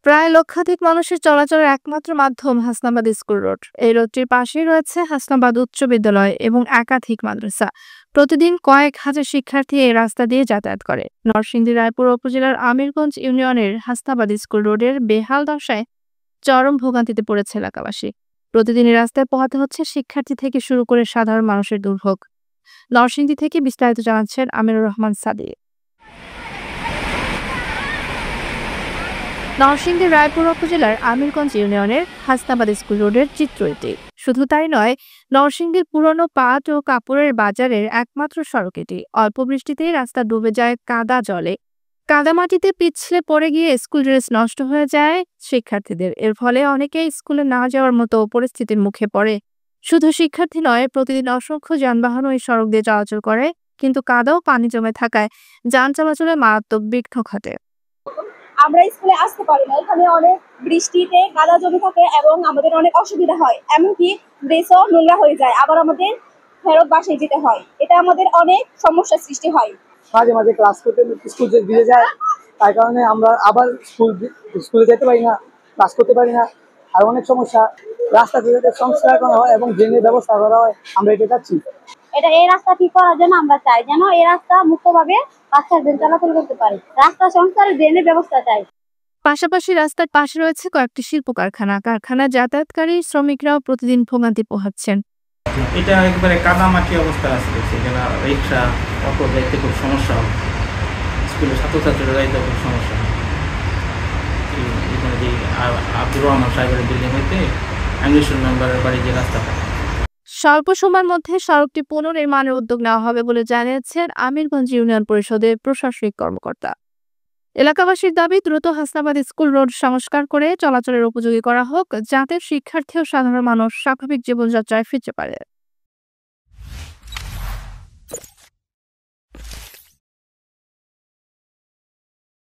প্রায় লক্ষাধিক মানুষের চলাচলের একমাত্র মাধ্যম হাসনাবাদ স্কুল রোড। এই রোডটির পাশেই রয়েছে হাসনাবাদ উচ্চ বিদ্যালয় এবং একাধিক মাদ্রাসা। প্রতিদিন কয়েক হাজার শিক্ষার্থী এই রাস্তা দিয়ে যাতায়াত করে। নরসিংদী রায়পুর উপজেলার আমিরগঞ্জ ইউনিয়নের হাসনাবাদ স্কুল রোডের বেহাল দশায় চরম ভোগান্তিতে পড়েছে এলাকাবাসী। প্রতিদিন এই রাস্তায় পোহাতে হচ্ছে শিক্ষার্থী থেকে শুরু করে সাধারণ মানুষের দুর্ভোগ। নরসিংদী থেকে বিস্তারিত জানাচ্ছেন আমিরুর রহমান সাদিক। নরসিংদী রায়পুর উপজেলার আমিরগঞ্জ ইউনিয়নের হাসনাবাদ স্কুল রোডের চিত্র এটি। শুধু তাই নয়, নরসিংদীর পুরনো পাট ও কাপড়ের বাজারের একমাত্র সড়ক এটি। অল্প বৃষ্টিতেই রাস্তা ডুবে যায় কাদা জলে। কাদামাটিতে পিছলে পড়ে গিয়ে স্কুল ড্রেস নষ্ট হয়ে যায় শিক্ষার্থীদের। এর ফলে অনেকেই স্কুলে না যাওয়ার মতো পরিস্থিতির মুখে পড়ে। শুধু শিক্ষার্থী নয়, প্রতিদিন অসংখ্য যানবাহনও এই সড়ক দিয়ে চলাচল করে, কিন্তু কাদা ও পানি জমে থাকায় যান চলাচলে মারাত্মক বিঘ্ন ঘটে। আমরা স্কুলে আসতে পারি না, এখানে অনেক বৃষ্টিতে কাদা জমে থাকে এবং আমাদের অনেক অসুবিধা হয়, এমনকি ড্রেসও নোংরা হয়ে যায়, আবার আমাদের ফেরত বাসায় যেতে হয়। এটা আমাদের অনেক সমস্যার সৃষ্টি হয়। মাঝে মাঝে ক্লাস করতে স্কুল ভিজে যায়, তার কারণে আমরা আবার স্কুলে যেতে পারি না, ক্লাস করতে পারি না। আর অনেক সমস্যা, রাস্তাতে সংস্কার করা হয় এবং ড্রেনের ব্যবস্থা করা হয়, আমরা এটা চাচ্ছি। এই রাস্তা ঠিক করার জন্য আমরা চাই যেন এই রাস্তা মুক্তভাবে বাচ্চাদের চলাচল করতে পারে। রাস্তা সংস্কারের ড্রেনের ব্যবস্থা চাই। পাশাপাশি রাস্তার পাশে রয়েছে কয়েকটি শিল্প কারখানায় যাতায়াতকারী শ্রমিকরাও প্রতিদিন ভোগান্তি পোহাচ্ছেন। এটা একবারে কাদামাটি অবস্থা আছে, সেখানে রিক্সা অটো যাইতে খুব সমস্যা হয়, স্কুলের ছাত্রছাত্রীরা যাইতে খুব সমস্যা হয়। এখানে যে আব্দুর রহমান সাহেবের বিল্ডিং হইতে অ্যাংলিশন মেম্বারের বাড়ি যে রাস্তাটা, স্বল্প সময়ের মধ্যে সড়কটি পুনর্নির্মাণের উদ্যোগ নেওয়া হবে বলে জানিয়েছেন আমিরগঞ্জ ইউনিয়ন পরিষদের প্রশাসনিক কর্মকর্তা। এলাকাবাসীর দাবি, দ্রুত হাসনাবাদ স্কুল রোড সংস্কার করে চলাচলের উপযোগী করা হোক, যাতে শিক্ষার্থী ও সাধারণ মানুষ স্বাভাবিক জীবনযাত্রায় ফিরতে পারে।